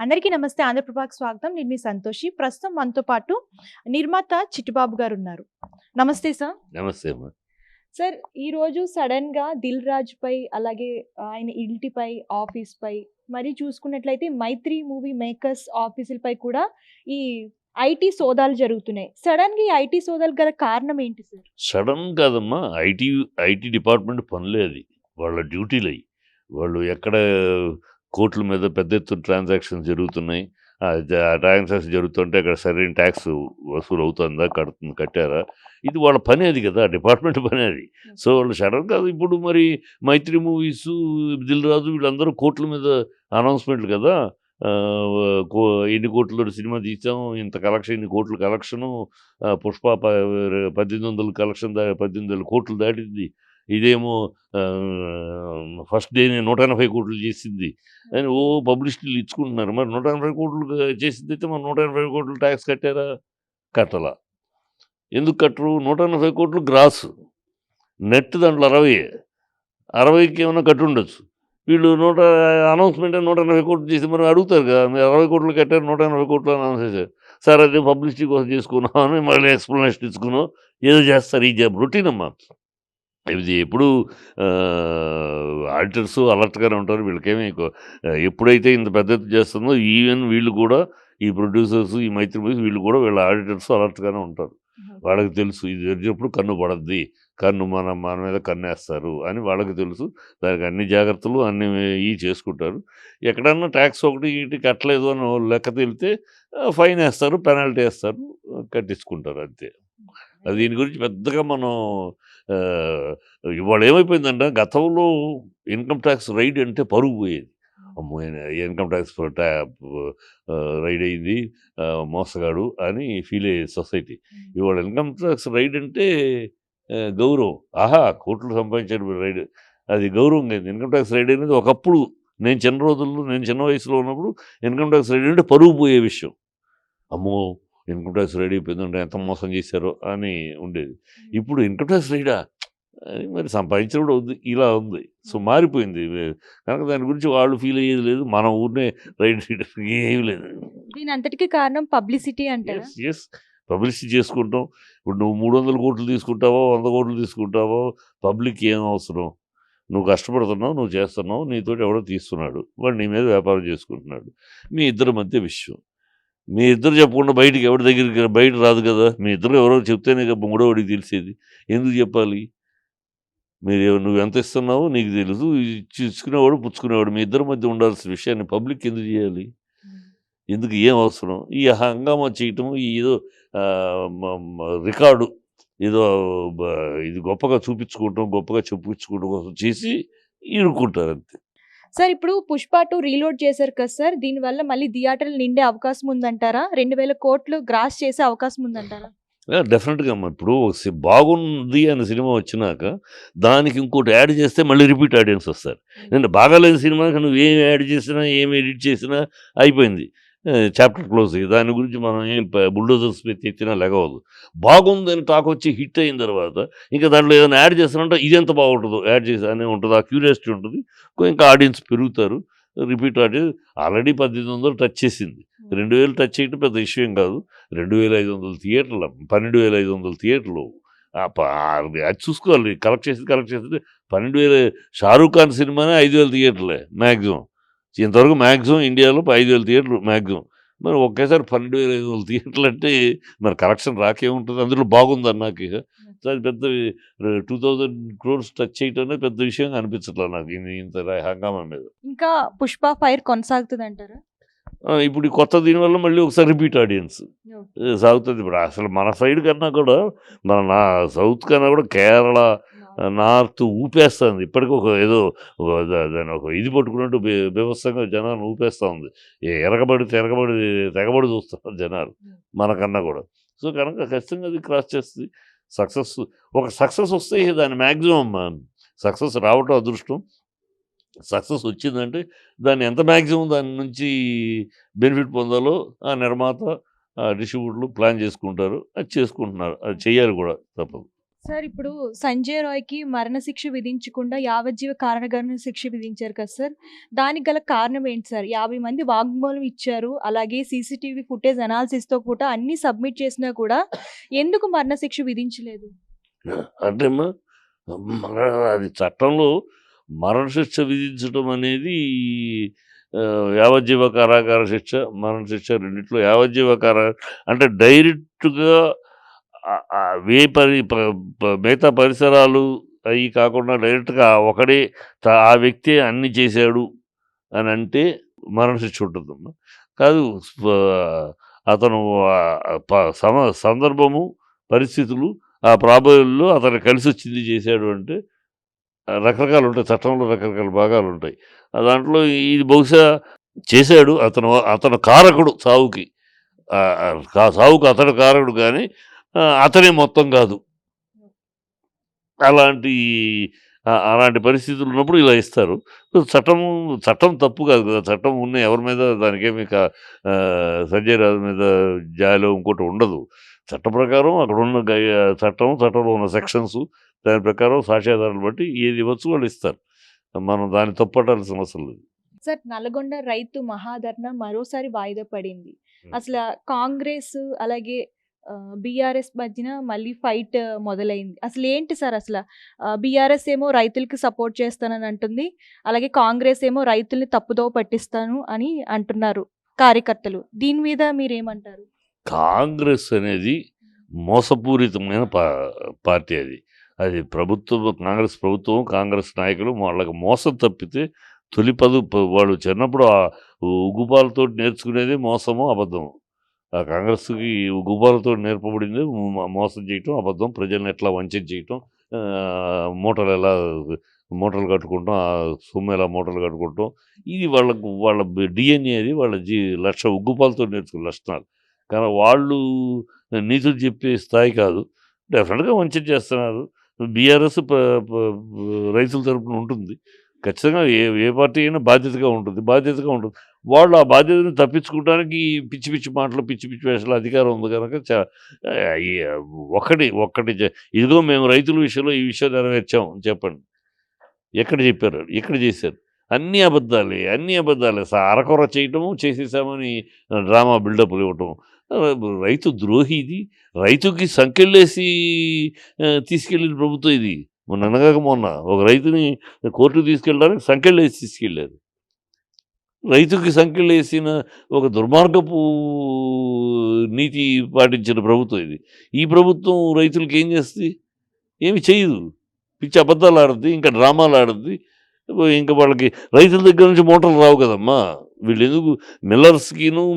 అందరికీ నమస్తే. ఆంధ్రప్రభకి స్వాగతం. నేను మీ సంతోషి. ప్రస్తుతం మనతో పాటు నిర్మాత చిట్టిబాబు గారు ఉన్నారు. నమస్తే సార్. నమస్తే అమ్మా. సార్, ఈరోజు సడన్‌గా 'దిల్ రాజు'పై, అలాగే ఆయన ఇంటిపై, ఆఫీస్‌పై, మరి చూసుకున్నట్లయితే 'మైత్రి' మూవీ మేకర్స్ ఆఫీసులపై కూడా ఈ ఐటీ సోదాలు జరుగుతున్నాయి. సడన్‌గా ఈ ఐటీ సోదాలకు గల కారణం ఏంటి సార్? సడన్ కాదమ్మా. ఐటీ డిపార్ట్మెంట్ పనులే అది. వాళ్ళ డ్యూటీలయి. వాళ్ళు ఎక్కడ కోట్ల మీద పెద్ద ఎత్తున ట్రాన్సాక్షన్స్ జరుగుతున్నాయి. ట్రాన్సాక్షన్ జరుగుతుంటే అక్కడ సరైన ట్యాక్స్ వసూలు అవుతుందా, కట్టారా? ఇది వాళ్ళ పని అది కదా, డిపార్ట్మెంట్ పని అది. సో వాళ్ళు సడన్ కాదు. ఇప్పుడు మరి 'మైత్రి' మూవీసు, 'దిల్ రాజు' వీళ్ళందరూ కోట్ల మీద అనౌన్స్మెంట్లు కదా. ఎన్ని కోట్ల సినిమా తీసాం, ఇంత కలెక్షన్, ఇన్ని కోట్ల కలెక్షను. 'పుష్ప' 1800 కలెక్షన్ 18,000 కోట్లు దాటింది. ఇదేమో ఫస్ట్ డేనే 180 కోట్లు చేసింది అని పబ్లిసిటీలు ఇచ్చుకుంటున్నారు. మరి 180 కోట్లు చేసిందైతే మరి 180 కోట్లు ట్యాక్స్ కట్టారా? కట్టలా. ఎందుకు కట్టరు? 180 కోట్లు గ్రాస్, నెట్ దాంట్లో 60కి ఏమైనా కట్టుండొచ్చు. వీళ్ళు అనౌన్స్మెంట్ 180 కోట్లు చేసి మరి అడుగుతారు కదా, మీరు 60 కోట్లు కట్టారు, 180 కోట్లు అనౌన్స్ చేశారు. సార్ అదే పబ్లిసిటీ కోసం చేసుకున్నాం అని మళ్ళీ ఎక్స్ప్లెనేషన్ ఇచ్చుకున్నాం, ఏదో చేస్తారు. ఈ రొటీన్ అమ్మా ఇది. ఎప్పుడు ఆడిటర్స్ అలర్ట్గానే ఉంటారు. వీళ్ళకేమీ ఎప్పుడైతే ఇంత పెద్ద ఎత్తున చేస్తుందో, ఈవెన్ వీళ్ళు కూడా, ఈ ప్రొడ్యూసర్స్, ఈ 'మైత్రి' మూవీస్ వీళ్ళు కూడా, వీళ్ళ ఆడిటర్స్ అలర్ట్గానే ఉంటారు. వాళ్ళకి తెలుసు ఇది జరిగినప్పుడు కన్ను పడద్ది, మన మీద కన్నేస్తారు అని వాళ్ళకి తెలుసు. దానికి అన్ని జాగ్రత్తలు అన్ని చేసుకుంటారు. ఎక్కడన్నా ట్యాక్స్ ఒకటి ఇటు కట్టలేదు అని లెక్క తేలితే ఫైన్ వేస్తారు, పెనాల్టీ వేస్తారు, కట్టించుకుంటారు అంతే. అది దీని గురించి పెద్దగా మనం ఇవాళ ఏమైపోయిందంటే, గతంలో ఇన్కమ్ ట్యాక్స్ రైడ్ అంటే పరుగు పోయేది. అమ్మో, ఇన్కమ్ ట్యాక్స్ రైడ్ అయింది, మోసగాడు అని ఫీల్ అయ్యేది సొసైటీ. ఇవాళ ఇన్కమ్ ట్యాక్స్ రైడ్ అంటే గౌరవం. ఆహా, కోట్లు సంపాదించాడు రైడ్, అది గౌరవం కాదు. ఇన్కమ్ ట్యాక్స్ రైడ్ అనేది ఒకప్పుడు, నేను చిన్న వయసులో ఉన్నప్పుడు ఇన్కమ్ ట్యాక్స్ రైడ్ అంటే పరుగు పోయే విషయం. అమ్మో, ఇన్కమ్ ట్యాక్స్ రైడ్ అయిపోయిందంటే ఎంత మోసం చేశారో అని ఉండేది. ఇప్పుడు ఇన్కమ్ ట్యాక్స్ రైడా అని మరి సంపాదించడం కూడా ఉంది, ఇలా ఉంది. సో మారిపోయింది కనుక దాని గురించి వాళ్ళు ఫీల్ అయ్యేది లేదు. మన ఊరినే రైడ్ ఏమీ లేదు. దీని అంతటికి కారణం పబ్లిసిటీ అంటారా? ఎస్, పబ్లిసిటీ చేసుకుంటాం. ఇప్పుడు నువ్వు 300 కోట్లు తీసుకుంటావో, 100 కోట్లు తీసుకుంటావో, పబ్లిక్ ఏం అవసరం? నువ్వు కష్టపడుతున్నావు, నువ్వు చేస్తున్నావు, నీతోటి ఎవడో తీస్తున్నాడు, వాడు నీ మీద వ్యాపారం చేసుకుంటున్నాడు. మీ ఇద్దరి మధ్య విషయం. మీ ఇద్దరు చెప్పకుండా బయటికి ఎవరి దగ్గరికి బయట రాదు కదా. మీ ఇద్దరు ఎవరో చెప్తేనే మూడో వాడికి తెలిసేది. ఎందుకు చెప్పాలి? నువ్వు ఎంత ఇస్తున్నావో నీకు తెలుసు, ఇచ్చుకునేవాడు పుచ్చుకునేవాడు, మీ ఇద్దరి మధ్య ఉండాల్సిన విషయాన్ని పబ్లిక్ ఎందుకు చేయాలి? ఎందుకు, ఏం అవసరం? ఈ హంగామా చేయటం, ఈ ఏదో రికార్డు, ఏదో ఇది గొప్పగా చూపించుకోవటం, గొప్పగా చెప్పుకోవడం కోసం చేసి ఇరుక్కుంటారు అంతే. సార్, ఇప్పుడు 'పుష్ప 2' రీలోడ్ చేశారు కదా సార్, దీనివల్ల మళ్ళీ థియేటర్లు నిండే అవకాశం ఉందంటారా? 2,000 కోట్లు గ్రాస్ చేసే అవకాశం ఉందంటారా? డెఫినెట్గా అమ్మా. ఇప్పుడు బాగుంది అనే సినిమా వచ్చినాక దానికి ఇంకోటి యాడ్ చేస్తే మళ్ళీ రిపీట్ ఆడియన్స్ వస్తారు. నేను బాగాలేని సినిమాకి నువ్వు ఏం యాడ్ చేసినా, ఏం ఎడిట్ చేసినా అయిపోయింది, చాప్టర్ క్లోజ్. దాని గురించి మనం ఏం బుల్డోజర్స్ తెచ్చినా లెగవదు. బాగుందని టాక్ వచ్చి హిట్ అయిన తర్వాత ఇంకా దాంట్లో ఏదైనా యాడ్ చేస్తానంటే ఇది ఎంత బాగుంటుందో యాడ్ చేసి అనే ఉంటుంది, ఆ క్యూరియాసిటీ ఉంటుంది. ఇంకా ఆడియన్స్ పెరుగుతారు, రిపీట్ ఆడియన్స్. ఆల్రెడీ 1800 టచ్ చేసింది, 2000 టచ్ చేయడం పెద్ద విషయం కాదు. 2500 థియేటర్లు, 12,500 థియేటర్లు. అది చూసుకోవాలి. కలెక్ట్ చేసి 12,000. షారూఖ్ ఖాన్ సినిమానే 5,000 థియేటర్లే మ్యాక్సిమం. ఇంతవరకు మ్యాక్సిమం ఇండియాలో 5,000 థియేటర్లు మ్యాక్సిమం. మరి ఒకేసారి 12,500 థియేటర్లు అంటే మరి కలెక్షన్ రాకేముంటుంది? అందులో బాగుందన్నాక అది పెద్ద 2,000 crores టచ్ చేయటం అనేది పెద్ద విషయంగా అనిపించట్లేదు నాకు ఇంత హంగామా మీద. ఇంకా 'పుష్ప' ఫైర్ కొనసాగుతుంది అంటారా? ఇప్పుడు ఈ కొత్త దీనివల్ల మళ్ళీ ఒకసారి రిపీట్ ఆడియన్స్ సాగుతుంది. ఇప్పుడు అసలు మన సైడ్ కన్నా కూడా, నా సౌత్ కన్నా కూడా కేరళ, నార్త్ ఊపేస్తుంది. ఇప్పటికీ ఏదో దాన్ని ఒక ఇది పట్టుకున్నట్టు బీభత్సంగా జనాలు ఊపేస్తూ ఉంది. తెగబడి చూస్తున్నారు జనాలు మనకన్నా కూడా. సో కనుక ఖచ్చితంగా అది క్రాస్ చేస్తుంది. సక్సెస్ వస్తే దాని మ్యాక్సిమం సక్సెస్ రావటం అదృష్టం. సక్సెస్ వచ్చిందంటే దాన్ని ఎంత మ్యాక్సిమం దాని నుంచి బెనిఫిట్ పొందాలో ఆ నిర్మాత, డిస్ట్రిబ్యూటర్లు ప్లాన్ చేసుకుంటారు, అది చేసుకుంటున్నారు, అది చెయ్యాలి కూడా, తప్పదు. సార్ ఇప్పుడు సంజయ్ రాయ్‌కి మరణశిక్ష విధించకుండా యావజ్జీవ కారాగార శిక్ష విధించారు కదా సార్! దానికి గల కారణం ఏంటి సార్? 50 మంది వాగ్మూలం ఇచ్చారు. అలాగే సీసీటీవీ ఫుటేజ్ అనాలిసిస్‌తో కూడా అన్నీ సబ్మిట్ చేసినా కూడా ఎందుకు మరణశిక్ష విధించలేదు? అంటే మన అది చట్టంలో మరణశిక్ష విధించడం అనేది యావజ్జీవ కారాగార శిక్ష, మరణశిక్ష రెండిట్లో యావజ్జీవ అంటే డైరెక్ట్‌గా మిగతా పరిసరాలు అయి కాకుండా డైరెక్ట్‌గా ఒకడే ఆ వ్యక్తే అన్నీ చేశాడు అనంటే మరణశిక్ష ఉంటుందమ్మా. కాదు అతను సందర్భము, పరిస్థితులు, ఆ ప్రాబల్యంలో అతనికి కలిసొచ్చింది చేశాడు అంటే రకరకాలుంటాయి. చట్టంలో రకరకాల భాగాలుంటాయి. దాంట్లో ఇది బహుశా చేశాడు. అతను కారకుడు సావుకి. సావుకు అతడు కారకుడు గానీ అతనే మొత్తం కాదు. అలాంటి పరిస్థితులు ఉన్నప్పుడు ఇలా ఇస్తారు. చట్టం తప్పు కాదు కదా! చట్టం ఉన్న ఎవరి మీద దానికేమి సంజయ్ రాజ్ మీద జాలో ఇంకోటి ఉండదు. చట్ట ప్రకారం అక్కడున్న చట్టంలో ఉన్న సెక్షన్స్ దాని ప్రకారం సాక్ష్యాధారాలు బట్టి ఏది ఇవ్వచ్చు వాళ్ళు ఇస్తారు. మనం దాన్ని తప్పట్టాల్సిన అవసరం లేదు. సార్ నల్గొండ రైతు మహాధర్నా మరోసారి వాయిదా పడింది. అసల కాంగ్రెస్ అలాగే బీఆర్ఎస్ మధ్యన మళ్ళీ ఫైట్ మొదలైంది. అసలేంటి సార్ అసల? బీఆర్ఎస్ ఏమో రైతులకి సపోర్ట్ చేస్తానని అంటుంది. అలాగే కాంగ్రెస్ ఏమో రైతుల్ని తప్పుదోవ పట్టిస్తాను అని అంటున్నారు కార్యకర్తలు. దీని మీద మీరేమంటారు? కాంగ్రెస్ అనేది మోసపూరితమైన పార్టీ అది. అది కాంగ్రెస్ ప్రభుత్వం, కాంగ్రెస్ నాయకులు వాళ్ళకి మోసం తప్పితే వాళ్ళు చిన్నప్పుడు ఉగ్గుపాలతోటి నేర్చుకునేది మోసము, అబద్ధము. ఆ కాంగ్రెస్‌కి ఉగ్గుపాలతో నేర్పబడింది మోసం చేయటం, అబద్ధం, ప్రజల్ని ఎట్లా వంచన చేయటం, మూటలు కట్టుకుంటాం, ఆ సొమ్ము ఎలా మూటలు కట్టుకుంటాం. ఇది వాళ్ళ డిఎన్ఏ అది. వాళ్ళ ఉగ్గుపాలతో నేర్చుకున్న లక్షణాలు. కానీ వాళ్ళు నీతులు చెప్పే స్థాయి కాదు. డెఫినెట్‌గా వంచన చేస్తున్నారు. బీఆర్ఎస్ రైతుల తరపున ఉంటుంది. ఖచ్చితంగా ఏ పార్టీ అయినా బాధ్యతగా ఉంటుంది. వాళ్ళు ఆ బాధ్యతను తప్పించుకోవడానికి పిచ్చి పిచ్చి మాటలు, పిచ్చి పిచ్చి వేషాలు అధికారం ఉంది కనుక ఈ ఒక్కటి ఇదిగో మేము రైతుల విషయంలో ఈ విషయం నెరవేర్చాం చెప్పండి. ఎక్కడ చెప్పారు? ఎక్కడ చేశారు? అన్నీ అబద్ధాలే. అరకొర చేయటము, చేసేసామని డ్రామా బిల్డప్‌లు ఇవ్వటం. రైతు ద్రోహి ఇది. రైతుకి సంకెళ్ళేసి తీసుకెళ్ళిన ప్రభుత్వం ఇది. మొన్న ఒక రైతుని కోర్టుకు తీసుకెళ్ళడానికి సంకెళ్ళేసి తీసుకెళ్ళారు. రైతుకి సంకెళ్ళేసిన ఒక దుర్మార్గపు నీతి పాటించిన ప్రభుత్వం ఇది. ఈ ప్రభుత్వం రైతులకి ఏం చేస్తుంది? ఏమి చేయదు. పిచ్చి అబద్ధాలు ఆడుద్ది, ఇంకా డ్రామాలు ఆడుద్ది. ఇంకా వాళ్ళకి రైతుల దగ్గర నుంచి మూటలు రావు కదమ్మా! వీళ్ళెందుకు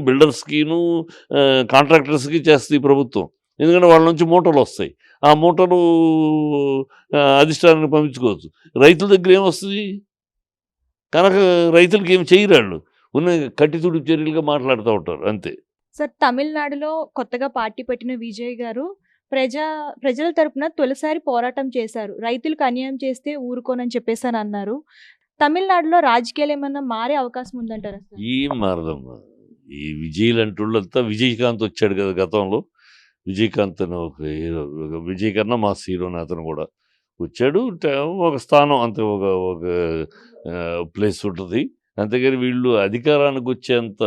బిల్డర్స్‌కిను, కాంట్రాక్టర్స్‌కి చేస్తుంది ఈ ప్రభుత్వం. ఎందుకంటే వాళ్ళ నుంచి మూటలొస్తాయి. ఆ మూటలు అధిష్టానానికి పంపించుకోవచ్చు. రైతుల దగ్గర ఏమొస్తది? కనుక రైతులకి ఏమి చేయరాళ్ళు. ఉన్న కట్టి తుడుపు చర్యలుగా మాట్లాడుతూ ఉంటారు అంతే. సార్ తమిళనాడులో కొత్తగా పార్టీ పెట్టిన విజయ్ గారు ప్రజల తరపున తొలిసారి పోరాటం చేశారు. రైతులకు అన్యాయం చేస్తే ఊరుకోనని చెప్పేసని అన్నారు. తమిళనాడులో రాజకీయాలు ఏమన్నా మారే అవకాశం ఉందంటారా సార్? ఏం మారదమ్మా. ఈ విజయ్‌లంటోళ్ళంతా విజయకాంత్ వచ్చాడు కదా గతంలో. విజయకాంత్ అని ఒక హీరో, విజయ్ కన్నా మాస్ హీరోని అతను కూడా వచ్చాడు. ఒక స్థానం అంతే, ఒక ప్లేస్ ఉంటుంది. అంతేగాని వీళ్ళు అధికారానికి వచ్చేంత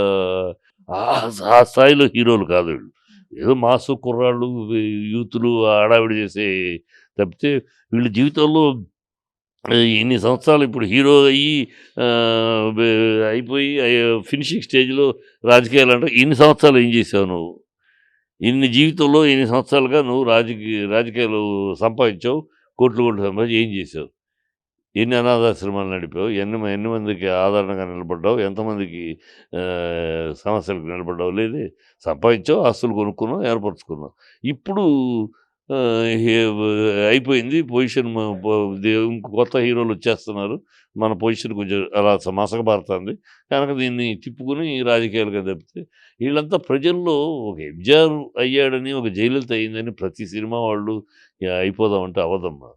ఆ స్థాయిలో హీరోలు కాదు వీళ్ళు. ఏదో మాసు కుర్రాళ్ళు, యూతులు హడావిడి చేసే తప్పితే వీళ్ళ జీవితంలో ఇన్ని సంవత్సరాలు ఇప్పుడు హీరో అయ్యి అయిపోయి ఫినిషింగ్ స్టేజ్‌లో రాజకీయాలంటే ఇన్ని సంవత్సరాలు ఏం చేసావు నువ్వు? జీవితంలో ఇన్ని సంవత్సరాలుగా నువ్వు రాజకీయాలు సంపాదించావు. కోట్లు సంపాదించి ఏం చేసావు? ఎన్ని అనాథాశ్రమాలు నడిపావు? ఎన్ని మందికి ఆదరణగా నిలబడ్డావు? ఎంతమందికి సమస్యలకు నిలబడ్డావు? లేదే. సంపాదించావు, ఆస్తులు కొనుక్కున్నావు, ఏర్పరచుకున్నావు. ఇప్పుడు అయిపోయింది పొజిషన్. కొత్త హీరోలు వచ్చేస్తున్నారు. మన పొజిషన్ కొంచెం అలా మసకబారుతుంది. కనుక దీన్ని తిప్పుకొని రాజకీయాలుగా తప్పితే వీళ్ళంతా ప్రజల్లో ఒక ఎంజీఆర్ అయ్యాడని, ఒక జయలలిత అయిందని ప్రతి సినిమా వాళ్ళు అయిపోదామంటే అవ్వదమ్మా.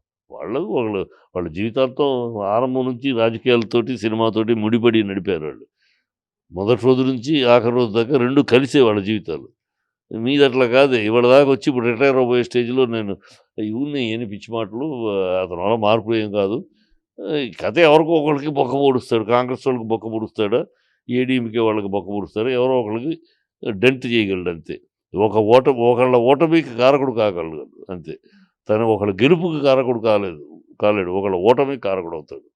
వాళ్ళ జీవితాలతో ఆరంభం నుంచి రాజకీయాలతోటి, సినిమాతోటి ముడిపడి నడిపారు వాళ్ళు. మొదటి రోజు నుంచి ఆఖరి రోజు దాకా 2 కలిసే వాళ్ళ జీవితాలు. మీది అట్లా కాదు. ఇవాళ దాకా వచ్చి ఇప్పుడు రిటైర్ అవ్వబోయే స్టేజ్‌లో నేను ఇవున్నాయి ఎన్ని పిచ్చి మాటలు. అతని వల్ల మార్పు ఏం కాదు. ఈ కథ ఎవరికో ఒకళ్ళకి బొక్క పొడుస్తాడు. కాంగ్రెస్ వాళ్ళకి బొక్క పొడుస్తాడా, ఏడీఎంకే వాళ్ళకి బొక్క పొడుస్తాడా, ఎవరో ఒకళ్ళకి డెంట్ చేయగలడు అంతే. ఒకళ్ళ ఓటమికి కారకుడు కాగలడు అంతే. తను ఒకళ్ళ గెలుపుకి కారకుడు కాలేడు. ఒకళ్ళ ఓటమికి కారకుడవుతాడు.